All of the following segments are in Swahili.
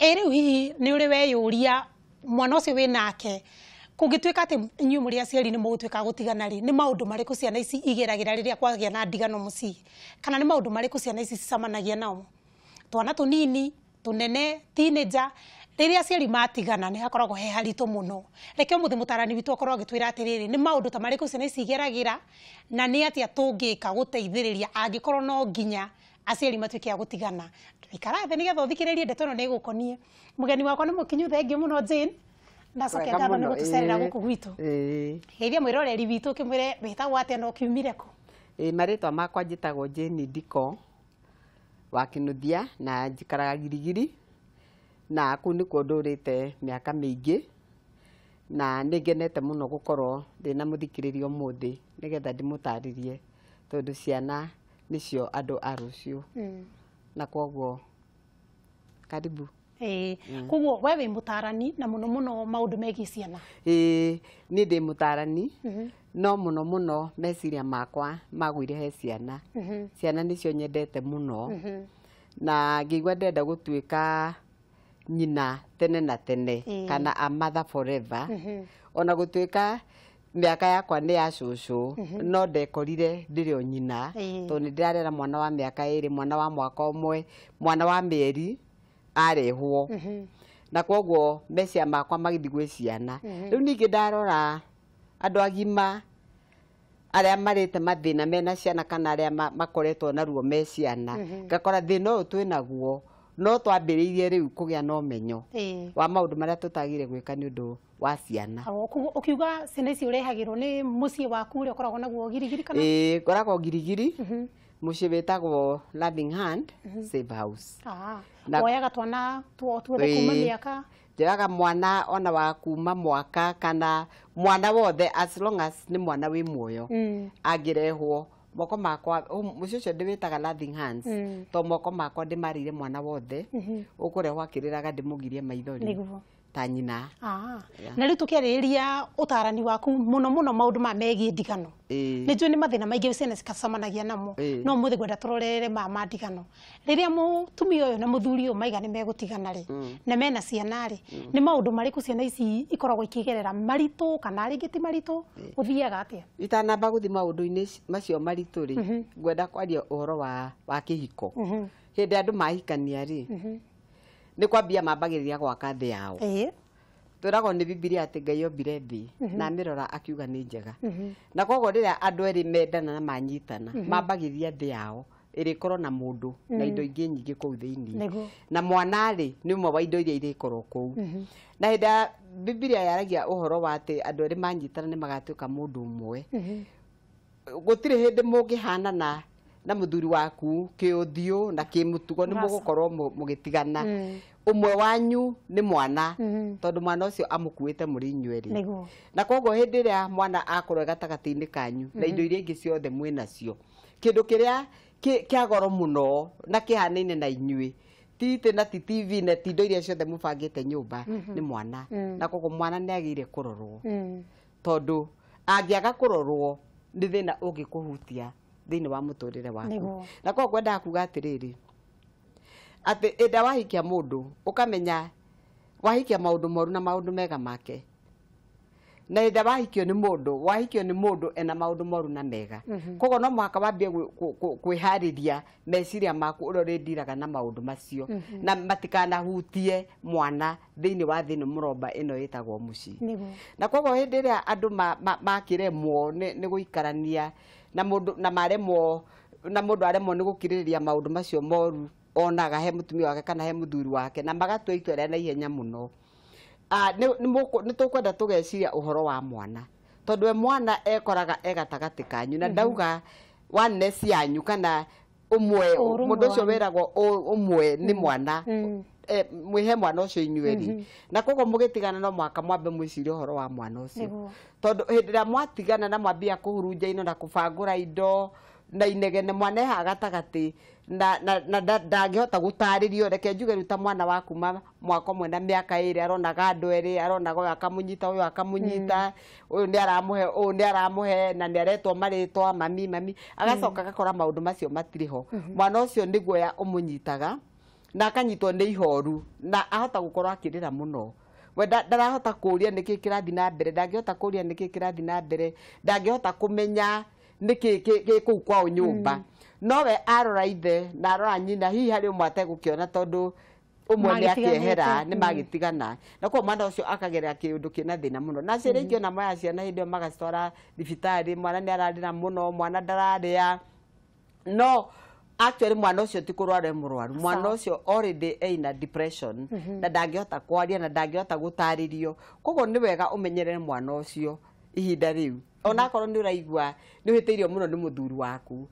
riu hihi ni uri weyuria mwana ucio wi nake kungituika ati inyuĩ mũrĩ aciari nĩ mũgũtuĩka gũtigana rĩ nĩ maũndũ marĩkũ ciana ici igeragira rĩrĩa kwagĩa na ndigano mũciĩ kana nĩ maũndũ marĩkũ ciana ici cicamanagia namo twana tũnini tũnene teenager rĩrĩa aciari matigana nĩ hakoragwo he haritũ mũno reke mũthĩ mũtarani witũ akorwo agĩtwĩra atĩrĩrĩ nĩ maũndũ ta marĩkũ ciana ici igeragira na nĩ atĩa tũngĩka gũteithĩrĩria angĩkorwo no nginya aciari matuĩke a gũtigana ikara thĩ nĩgetha ũthikĩrĩrie ndeto ĩno nĩ ĩgũkonie mũgeni wakwa nĩ mũkinyu thengiũ mũno Jane ndacoke ngatho nĩ gũtũcerera gũkũ gwitũ geithia mwĩroreri witũ kĩmwĩre wĩtagwo atĩa na ũkiumire kũ marĩtwa makwa njĩtagwo Jane Ndiko wa Kĩnuthia na njikaraga Girigiri na kũu nĩkuo ndũrĩte mĩaka mĩingĩ na nĩngenete mũno gũkorwo ndĩna mũthikĩrĩria ũmũthĩ nĩgetha ndĩmũtarĩrie tondũ ciana nĩcio andũ a rũciũ na kwoguo karibu koguo we wĩ mũtarani na mũno mũno maũndũ megiĩ ciana niĩ ndĩ mũtarani no mũno mũno meciria makwa magũire he ciana ciana nĩcio nyendete mũno na ngĩigua ndenda gũtuĩka nyina tene na tene kana a mother forever ona gũtuĩka mĩaka yakwa nĩ ya cũcũ no ndekorire ndĩrĩ o nyina tondũ nĩ ndĩrarera mwana wa mĩaka 2 mwana wa mwaka ũmwe mwana wa mĩeri arehwo na kwoguo meciria makwa magĩthiĩ gwĩ ciana rĩu ningĩ ndarora andũ agima arĩa marĩte mathĩna mena ciana kana arĩa makoretwo naruo me ciana ngakora thĩna ũyũ twĩnaguo no twambĩrĩirie rĩu kũgĩa na ũmenyo wa maũndũ marĩa tũtagĩrĩire gwĩka nĩ ũndũ wa ciana ũkiuga ciana ici ũrehagĩrwo nĩ mũciĩ waku ũrĩa ũkoragwo naguo Girigiri kana ngoragwo Girigiri mũciĩ wĩtagwo Loving Hand Safe House woyaga twana tuothe kuma mĩaka njoyaga mwana ona wa kuma mwaka kana mwana wothe as long as nĩ mwana wĩ muoyo angĩrehwo moko makwa mũciĩ ũcio ndĩwĩtaga Loving Hands to moko makwa ndĩmarĩire mwana wothe ũkũrehwo akĩrĩraga ndĩmũgirie maithori ta nyina na rĩu tũkĩarĩrĩria ũtarani waku mũno mũno maũndũ ma megiĩ ndigano nĩ njũĩ nĩ mathĩna maingĩ ciana cikacamanagia namo no mũthĩ gwenda tũrorere ma ndigano rĩrĩa mũtumia ũyũ na mũthuri ũyũ maiga nĩ megũtigana rĩ na mena ciana rĩ nĩ maũndũ marĩkũ ciana ici ikoragwo ikĩgerera maritũ kana rĩngĩ ti maritũ ũthiaga atĩa itanamba gũthiĩ maũndũ-inĩ macio maritũ rĩ ngwenda kwaria ũhoro wa kĩhiko hĩndĩ andũ mahikania rĩ nĩ kwambia mambagĩrĩria gwaka thĩ yao twĩragwo nĩ Bibilia atĩ Ngai ombire thĩ na amĩrora akiuga nĩ njega na kwoguo rĩrĩa andũ erĩ mendana na manyitana mambagĩrĩria thĩ yao ĩrĩkorwo na mũndũ na indo ingĩ nyingĩ kũu thĩinĩ na mwana rĩ nĩ ũmwe wa indo iria irĩkorwo kũu na hĩndĩ ya Bibilia yaragia ũhoro wa atĩ andũ erĩ manyitana nĩ magatuĩka mũndũ ũmwe gũtirĩ hĩndĩ mũngĩhanana na mũthuri waku kĩũthiũ na kĩmũtugo nĩ mũgũkorwo mũgĩtigana ũmwe wanyu nĩ mwana tondũ mwana ũcio amũkuĩte mũrĩ inyuerĩ na kwoguo hĩndĩ ĩrĩa mwana akũrwo gatagatĩ-inĩ kanyu na indo iria ingĩ ciothe mwĩnacio kĩndũ kĩrĩa kĩa goro mũno na kĩhanaine na inyuĩ titi na TV na indo iria ciothe mũbangĩte nyũmba nĩ mwana na kwoguo mwana nĩ agĩrĩire kũrorwo tondũ angĩaga kũrorwo nĩ thĩna ũngĩkũhutia thĩinĩ wa mũtũrĩre waku na kwoguo ngwendaga kuga atĩrĩrĩ atĩ ĩnda wahikia mũndũ ũkamenya wahikia maũndũ moru na maũndũ mega make na ĩnda wahikio nĩ mũndũ ena maũndũ moru na mega kwoguo no mũhaka wambie kwĩharĩria meciria maku ũrĩa ũrĩndiraga na maũndũ macio na matikanahutie mwana thĩinĩ wa thĩinĩ mũromba ĩno ĩtagwo mũciĩ na kwoguo hĩndĩ ĩrĩa andũ makĩremwo nĩ gũikarania na mũndũ aremwo nĩ gũkirĩrĩria maũndũ macio moru onaga he mũtumia wake kana he mũthuri wake na magatua itua rĩa naihenya mũno nĩ tũkwenda tũgeciria ũhoro wa mwana tondũ we mwana ekoraga gatagatĩ kanyu na ndauga oneness yanyu kana ũmwe mũndũ ũcio wĩragwo ũmwe nĩ mwana mwĩhe mwana ũcio inyuerĩ na kwoguo mũgĩtigana no mwaka mwambe mwĩcirie ũhoro wa mwana ũcio tondũ hĩndĩ ĩrĩa mwatigana na mwambia kũhurunja ino na kũbangũra indo na inegene mwana eha gatagatĩ na ndangĩhota gũtarĩrio reke njuge rĩu ta mwana wa kuma mwaka ũmwe na mĩaka 2 aronaga andũ erĩ aronaga ũyũ akamũnyita ũyũ nĩ aramũhe na nĩ aretwo marĩtwa mami agacoka agakora maũndũ macio matirĩ ho mwana ũcio nĩ guoya ũmũnyitaga na akanyitwo nĩ ihoru na ahota gukorwo akirira muno we ndarahota kuria niki kirathi na mbere ndangihota kuria niki kirathi na mbere ndangihota kumenya niki kuu kwao nyumba no we arora ithe na arora nyina hihi hari umwe gukiona tondu umwe ni akiehera ni magitigana na kwa mwana ucio akagerera kiundu kina thina muno na ciana ingĩ ona moya ciana hindi magacitwara thibitari mwana ni ararira muno mwana ndararia no actually mwana ucio ti kurwara murwaru mwana ucio already ina depression na ndangihota kwaria na ndangihota gutaririo koguo ni wega umenyerere mwana ucio ihinda riu ona korwo ni uraigua ni uhitiirio muno ni muthuri waku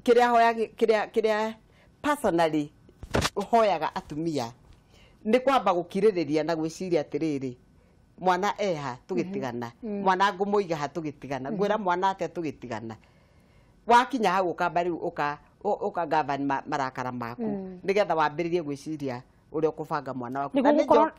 kiria personally hoyaga atumia ni kwamba gukiririria na gwiciria atiriri mwana eha tugitigana mwana ngumuiga ha tugitigana ngwira mwana ate tugitigana wakinya hau ukamba riu uka govern marakara maku nigetha wambiririe gwiciria uri ukubanga mwana waku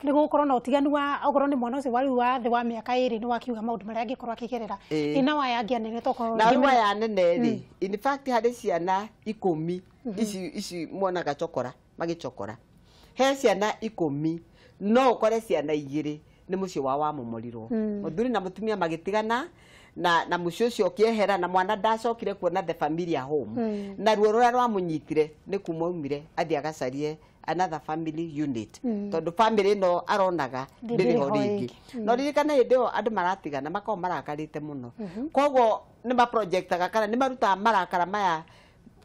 ni gukorwo na utiganu wa ogoro ni mwana ucio wari wa thi wa miaka 2 ni wakiuga maundu maria angikorwo akigerera ina wa yangi anene toko na wa ya nene ri in fact hari ciana 10 ici mwana gachokora magichokora he ciana 10 no ukore ciana 2 ni mucio wa mumorirwo muthuri na mutumia magitigana na mucio ucio kiehera na mwana ndacokire kuona the family home na ruo ruria rwamunyitire ni kumaumire athi agacarie another family unit tondu family no aronaga ndiri ho ringi no ririkana hindio andu maratigana makao marakarite muno koguo ni ma projectaga kana ni maruta marakara maya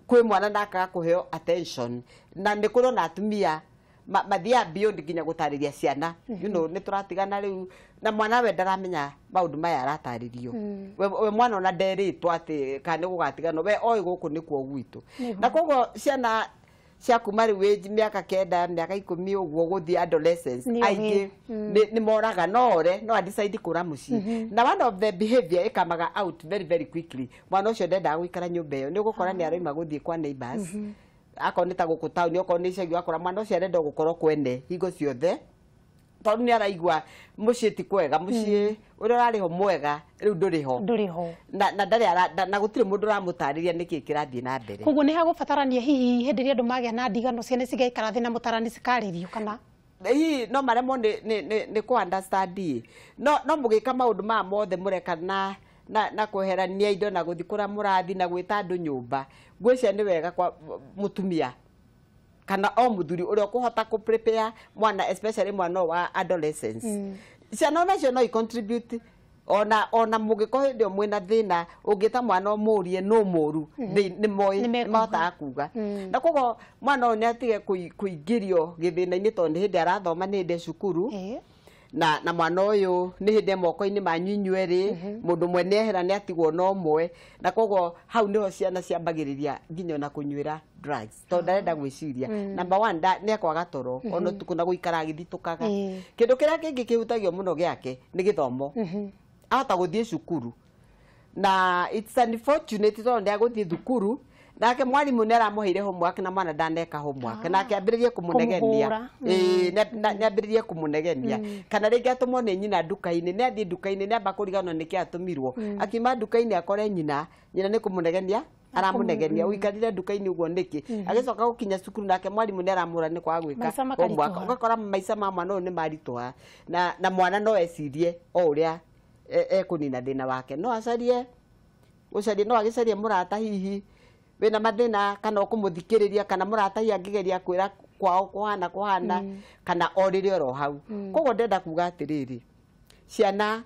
kwi mwana ndakaga kuheo attention na ni kuro na atumia mathia beyond ginya gutariria ciana you know ni turatigana riu na mwana we ndaramenya maundu maya arataririo we mwana ona nderitwo ati kana gugatigana we oi guku ni kuo gwitu na koguo ciana cia kuma riu age miaka 9 miaka 10 uguo guthii adolescence aingi ni moraga no decide kura muci na one of the behavior ikamaga out very very quickly mwana ucio ndenda guikara nyumba iyo ni gukora ni aroima guthii kwa neighbors akoneta guku town okoni icagi akora mwana ucio arenda gukorwo kwene hingo ciothe tondu ni araigua muci ti kwega muci uria ari ho mwega riu nduri ho na ndari na gutire mundu ramutariria niki kirathii na mbere koguo ni hagubatarania hihi hindi ria andu magia na ndigano ciana cigaikara thina mutarani cikaririo kana hihi no maremo ni ku understand no mugika maundu ma mothe murekana na kuherania indo na guthikura murathi na gwita andu nyumba ngwicia ni wega kwa mutumia kana o muthuri uri ukuhota ku prepare mwana especially mwana wa adolescence ciana nacio no contribute ona mugiko hindio mwina thina ungita mwana umurie no muru ni moi mata kuga na kogo mwana ni atige kuingirio githina-ini tondu hindi arathoma ni ndi cukuru na mwana uyu ni hindi moko-ini manyunywe mundu mwene ehera ni atigwo no mwe na kogo hau niho ciana ciambagiriria nginya na kunywira drugs tondu ndarenda gwiciria number 1 ni akwaga toro ono tukuna guikara githitukaga kindu kiria kingi kihutagio muno giake ni githomo ahota guthii cukuru na it's unfortunate tondu ndiaguthii thukuru nake mwalimu ni aramuheire homework na mwana ndaneka homework nake ambiririe kumunegenia ni ambiririe kumunegenia kana ringi atumwo ni nyina nduka-ini ni athii nduka-ini ni amba kuriganwo niki atumirwo akima nduka-ini akore nyina ni kumunegenia aramunegenia uikarire nduka-ini uguo niki agicoka gukinya cukuru nake mwalimu ni aramura ni kwa gwika homework ugakora maica ma mwana uyu ni maritwa na mwana no ecirie o uria kunina thina wake no acarie gucarie no agicarie murata hihi wena mathina kana ukumuthikiriria kana murata hi angigeria kwira kwao kuhana kana orire oro hau koguo ndenda kuga atiriri ciana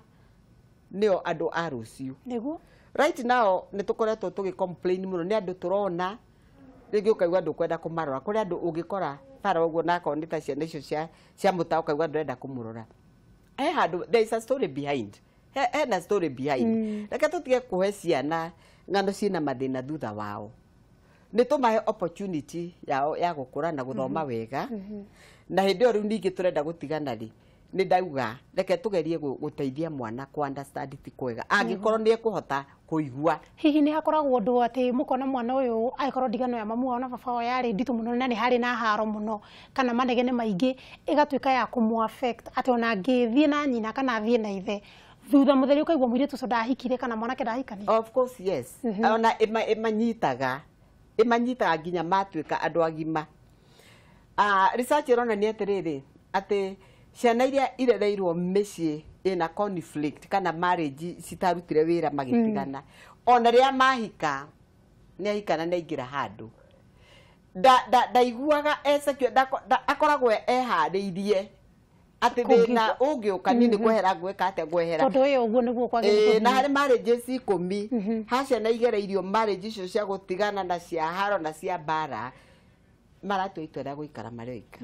nio andu a rucio niguo right now ni tukoretwo tugi complain muno ni andu turona ringi ukaigua andu kwenda kumarora kuri andu ungikora fara uguo na konita ciana icio cia muta ukaigua ndenda kumurora handu there is a story behind na story behind reke tutige kuhe ciana ng'ano ciina mathina thutha wao ni tumahe opportunity yao ya gukura na guthoma wega na hindi o riu ningi turenda gutigana ri ni ndauga reke tugerie guteithia mwana ku understand ti kwega angikorwo ni ekuhota kuigua hihi ni hakoragwo ndu ati mukona mwana uyu aikorwo ndigano ya mamu ona baba wao yari nditu muno na ni hari na haro muno kana manegene maingi igatuika ya kumu affect ati ona ngithie na nyina kana athie na ithe thutha mutheri ukaigwa mwire tu ndahikire kana mwanake ndahikani of course yes ona imanyitaga nginya matuika andu agima research ironania atiriri ati ciana iria irereirwo mĩciĩ ina conflict kana marriage citarutire wira magitigana ona ria mahika ni ahikana na ingira handu ndaiguaga secure akoragwo ehariirie ati thina ungiuka nini kwehera gweka ate gwehera tondu uyu uguo niguo kwagirire na hari marriages 10 hacia na igereirio marriage icio cia gutigana na cia haro na cia bara maratu itwera guikara marika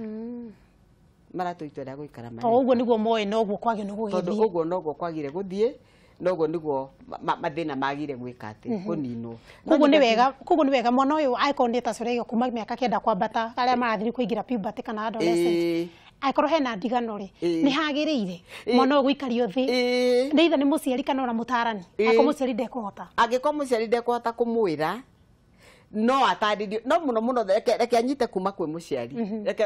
maratu itwera guikara marika uguo niguo moe no uguo kwagire no guthie tondu uguo no guo kwagire guthie no guo niguo mathina magire gwika ati kuninwo kuguo ni wega mwana uyu aikoneta coreyo kuma miaka kenda kwambata aria marathiri kuingira puberty kana adolescent aikorwo hena ndigano ri ni hagiriire mwana guikario thi ni itha ni muciari kana ona mutarani ako muciari ndekuhota angiko muciari ndekuhota kumwira no atadirio no muno reke anyite kuma kwe muciari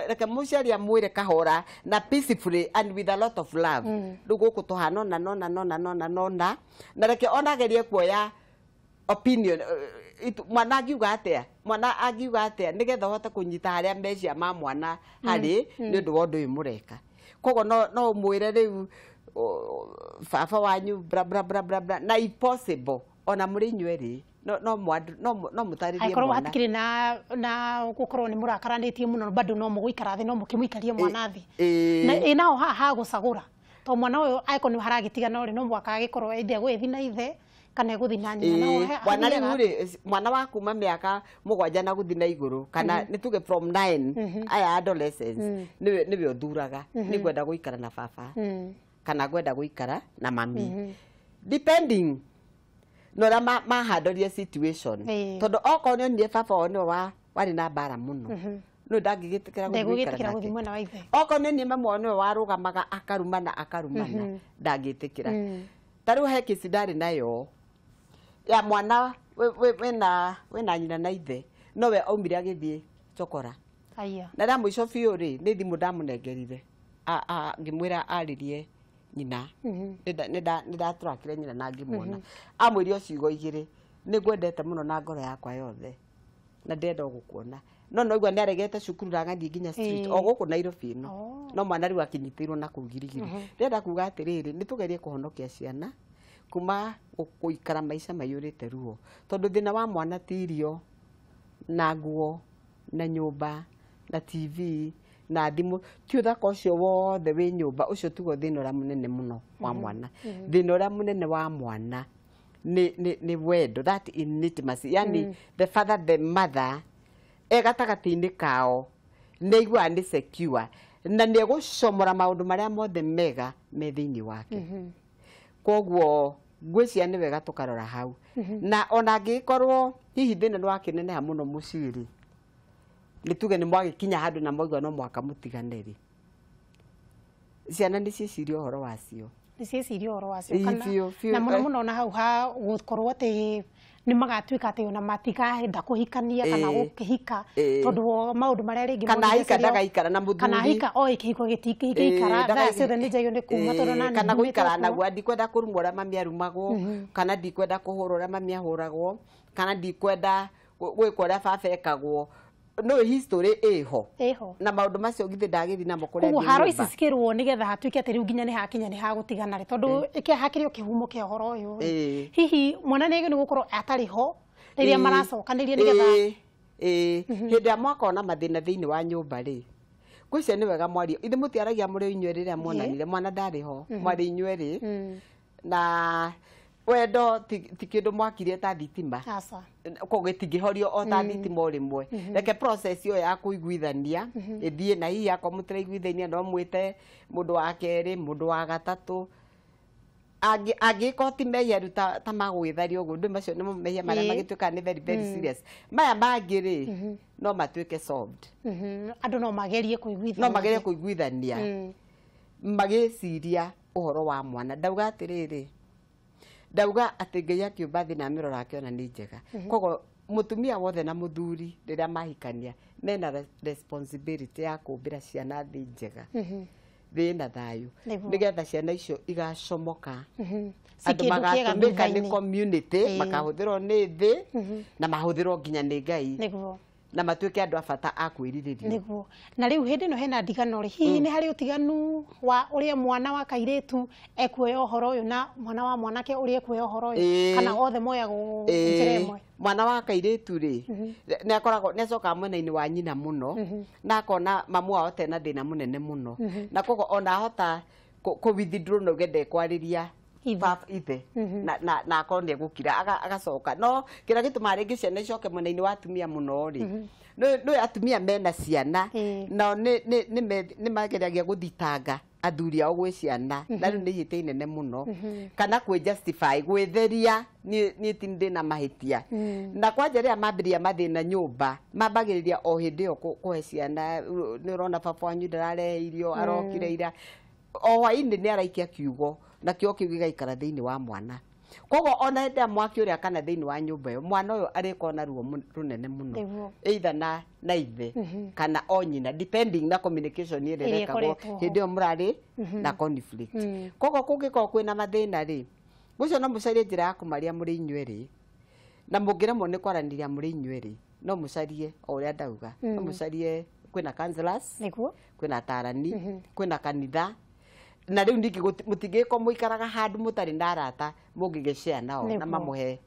reke muciari amwire kahora na peacefully and with a lot of love ruguku tuhana nona na reke onagerie kuoya opinion mwana agiuga atia nigetha hote kunyita haria mecia ma mwana hari ni undu wa undu uyu mureka kogo no mwire riu baba wanyu bra na impossible ona muri inyueri no mutaririe aikorwo hatikiri na gukorwo ni murakaranitie muno bado no muguikara thi no mukimuikarie mwana thi na inao ha gucagura to mwana uyu aiko ni haragitigana ri no mwaka agikorwo ithe gwithi na ithe kana guthi na nyina no mwana riu ri mwana wa kuma miaka 7 na guthi na iguru kana nituge from 9 aya adolescents niwe uthuraga ni gwenda guikara na baba kana gwenda guikara na mami depending nora mahandorie situation tondu okonyo nie baba ono wari na bara muno no ndangigitikira guthi mwena wa ithe okonyo nie mama ono warugamaga akarumana ndangitikira taru he kisi ndari nayo ya mwana wena nyina na ithe nowe aumire agithie chokora aya na da mwisho biu ri ni thimu ndamunengerire ngimwira aririe nyina nida turakire nyina na ngimwona amwiri ocigo igire ni gwendete muno na ngoro yakwa yothe na ndenda gukuona no igwa ni aregete cukuru rangathie nginya street o guku Nairobi no mwana riu akinyitirwo na kugirigiri ndenda kuga atiriri nitugerie kuhonokia ciana kuma guikara maisha mayurite ruo tondu thina wa mwana tirio na nguo na nyumba na TV na thimu ti uthaka ucio wothe wi nyumba ucio tugo thina uria munene muno wa mwana thina uria munene wa mwana ni wendo that intimacy yani the father the mother gatagati-ini kao ni igua ni secure na ni gucomora maundu maria mothe mega me thiini wake koguo ngwiciria ni wega tukarora hau na ona ngikorwo hihi thina ni wakineneha muno muciri nituge ni mwagikinya handu na moigwa no mwaka mutiganeri ciana ni cicirio horo wacio kana na muno na hau ha gukorwo ati ni magatuika ati ona matikahenda kuhikania kana gukihika tondu maundu maria ringi kana hika ndagaikara na muthuri kana hika kihiko gitikara thaa ciothe ni njagio ni kuma tondu na kana guikara naguo ndikwenda kurumwa uria mami arumagwo kana ndikwenda kuhura uria mami ahuragwo kana ndikwenda gwikwo uria baba ekagwo no history eho na maundu macio githi ndagithi namo kuria ndi haro ici cikirwo nigetha hatuike ati riu nginya ni hakinya ni hagutigana ri tondu iki hakirio kihumo kia horo uyu hihi mwana ni gukorwo atari ho riria maracokanirie nigetha hindi ya mwaka ona mathina thiini wa nyumba ri gwiciria ni wega mwario ithe mutiaragia muri inywe riria monanire mwana ndari ho mwari inywe ri na wendo ti kindu mwakirie ta thitima ko gitingihorio o ta thitima rimwe reke process yo ya kuiguithania ithie na hii yako mutiraiguithania no mwite mundu wa keri mundu wa gatatu agiko ti meya ruta ta magwitharia uguo ndu macio ni meya maria magituika ni very very serious maya mangiri no matuike solved andu no magerie kuiguithania magiciria uhoro wa mwana ndauga atiriri ndauga ati Ngai akiumba thi na mirora akiona ni njega kogo mutumia wothe na muthuri riria mahikania mena responsibility ya kumbira ciana thi njega thina thayu nigetha ciana icio igacomoka andu magatumika ni community makahuthirwo ni thi na mahuthirwo nginya ni Ngai na matuike andu abata akwirirerio niguo na riu hindi no hena ndigano ri hihi ni hari utiganu wa uria mwana wa kairetu ekuoya uhoro uyu na mwana wa mwanake uria ekuoya uhoro uyu kana othe moyagwo njira imwe mwana wa kairetu ri ni akoragwo ni acoka mwena-ini wa nyina muno na akona mamu wao tena thina munene muno na kogo ona hota ku withdraw no gende kwariria ithe na akorwo ni egukira agacoka no kira gituma ringi ciana icoke mwena-ini wa atumia muno ri no atumia mena ciana no ni mageragia guthitanga athuri ao gwi ciana na riu ni ihite inene muno kana kwi justify gwitheria ni tindi na mahitia na kwanja ria mambiria mathina nyumba mambagiriria o hindi yo kuhe ciana ni urona baba wanyu ndarare irio arokire ira o waini ni araikia kiugo na kio kiu gigaikara thiini wa mwana kogo ona nda mwaki uria kana thiini wa nyumba yo mwana uyo arikona ruo runene muno either na ithe kana onyina depending na communication ire rekagwo hindi yo murari na conflict kogo kungiko kwina mathina ri gucio no mucarie njira ya kumaria muri inyueri na mungiremwo ni kwaraniria muri inyueri no mucarie o uria ndauga no mucarie kwina counselors kwina atarani kwina kanitha na riu ndingi mutingiko muikaraga handu mutari na arata mungigeshare nao na mamuhe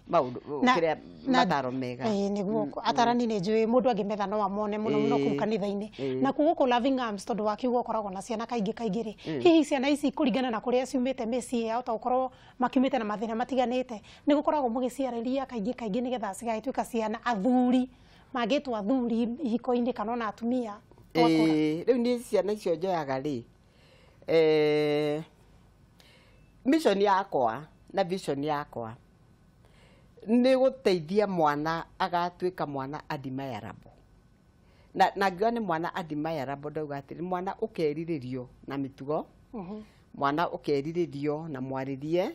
maundu kiria mataro mega niguo atarani ni njui mundu angimetha no amone muno muno ku kanitha-ini na kuguko Loving Arms tondu wakiugo koragwo na ciana kaingi kaingiri hihi ciana ici kuringana na kuria ciumite meci yao ta ukorwo makimite na mathina matiganite ni gukoragwo mugiciariria kaingi nigetha cigagituika ciana athuri magitwa athuri ihiko-ini kana ona atumia riu ni ciana icio njoyaga ri mission yakwa na vision yakwa ni guteithia mwana agatuika mwana admirable na ngiwa ni mwana admirable ndauga atiri mwana ukeriririo na mitugo mwana ukeriririo na mwaririe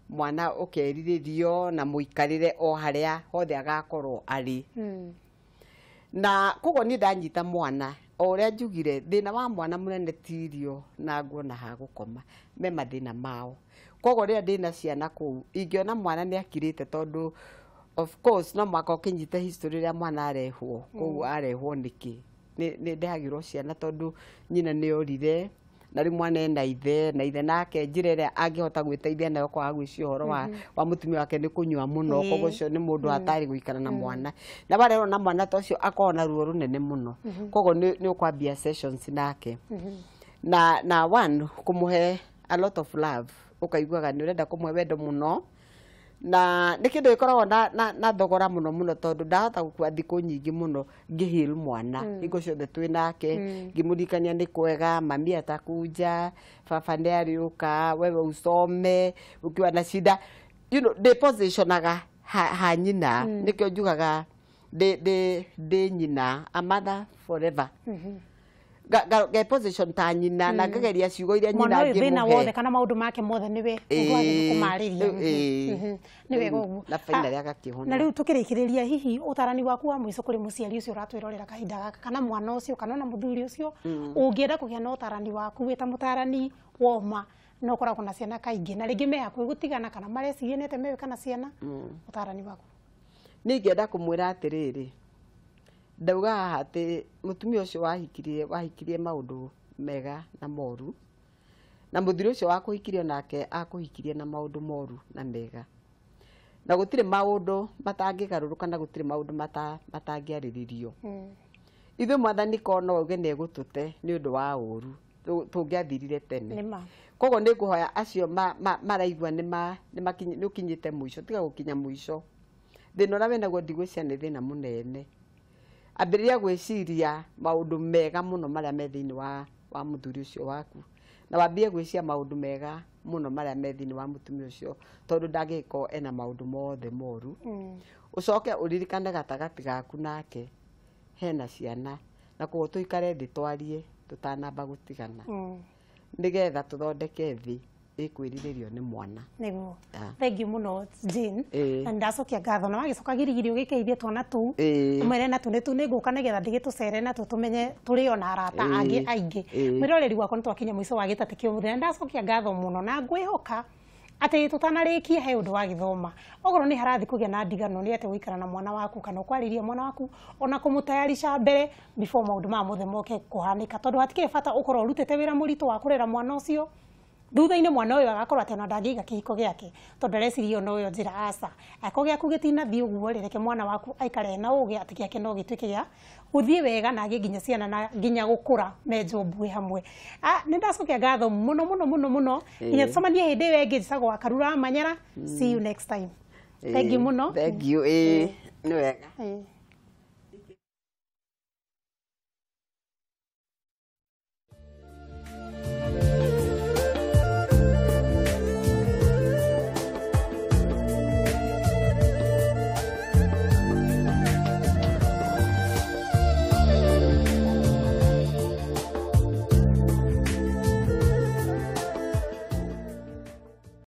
mwana ukeriririo na muikarire o haria hothe agakorwo ari na kogo ni ndanyita mwana oria njugire thina wa mwana munene tirio na nguo na ha gukoma me mathina mao kogo ria ndina ciana ku ingiona mwana ni akirite tondu of course no mwaka ukinyite history ria mwana arehwo kogu arehwo niki ni ndehagirwo ciana tondu nyina ni orire na ri mwana ena ithe na ithe nake njira ria angihota gwiteithia nayo kwa gwiciria uhoro wa mutumia wake ni kunywa muno kogo cio ni mundu atari guikara na mwana na barero na mwana tocio akona ruo runene muno kogo ni ukwambia sessions nake na one kumuhe a lot of love ukaiguaga ni urenda kumwe wendo muno na ni kindu ikoragwo na thogora muno tondu ndahota gukua thiku nyingi muno ngihil mwana iko ciothe twi nake ngimurikania ni kwega mami atakuja baba ni ariuka wewe usome ukiwa na shida you know the positionaga ha nyina nikio njugaga de nyina a mother forever ga position ta nyina na ngageria ciugo iria nyina ngimuhe thina wothe kana maundu make mothe niwe ugwathe kumariria niwe gogu na faina ria gakihona na riu tukirikiriria hihi utarani waku wa mwico kuri muciari ucio uratwirorera kahinda gaka kana mwana ucio kana na muthuri ucio ungienda kugia na utarani waku wita mutarani woma no koragwo na ciana kaingi na ringi me hakuhi gutigana kana mareciganite mewe kana ciana utarani waku ningienda kumwira atiriri ndauga ati mutumia ucio wahikirie maundu mega na moru na muthuri ucio wakuhikirie nake akuhikirie na maundu moru na mega na gutire maundu matangigaruruka na gutire maundu matangiariririo ithu mwathani kono uge ne gutute ni undu wa uru tungiathirire tene kogo ni nguhoya acio maraigua ni ukinyite mwisho tiga gukinya mwisho thina uria winaguo ndigwicia ni thina munene ambiriria gwiciria maundu mega muno maria me thiini wa muthuri ucio waku na wambie gwiciria maundu mega muno maria me thiini wa mutumia ucio tondu ndagiko ena maundu mothe moru ucoke uririkane gatagati gaku nake hena ciana na koguo tuikare thi twarie tutanamba gutigana nigetha tuthondeke thi ikwiriririo ni mwana niguo thank you muno Jane na ndacokia ngatho na wagicoka girigirio gikeithie twana tu mwere na tu ni nguka nigetha ndigitucere na tumenye turi ona arata angi aingi mwiroreri wakwa ni twakinya mwico wa gitate kio muthenya ndacokia ngatho muno na ngwihoka ati tutanarikia he undu wa githoma ogoro ni harathi kugia na ndigano ni ate guikara na mwana waku kana kwariria mwana waku ona kumutayarisha mbere before maundu ma muthemo ke kuhanika tondu hatikire bata ukoro urutete wira murito wa kurera mwana ucio thutha-ini mwana uyu agakorwo ati ona ndangiiga kihiko giake tondu areciria ona uyu njira aca ako giaku gitinathii uguo reke mwana waku aikare na ugi ati giake no gituike gia guthii wega na nginya ciana na nginya gukura me njumbu hamwe ni ndacokia ngatho muno nginya tucemanie hindi ĩyo ĩngĩ njicagwo Karura Manyara see you next time thank you muno thank you ni wega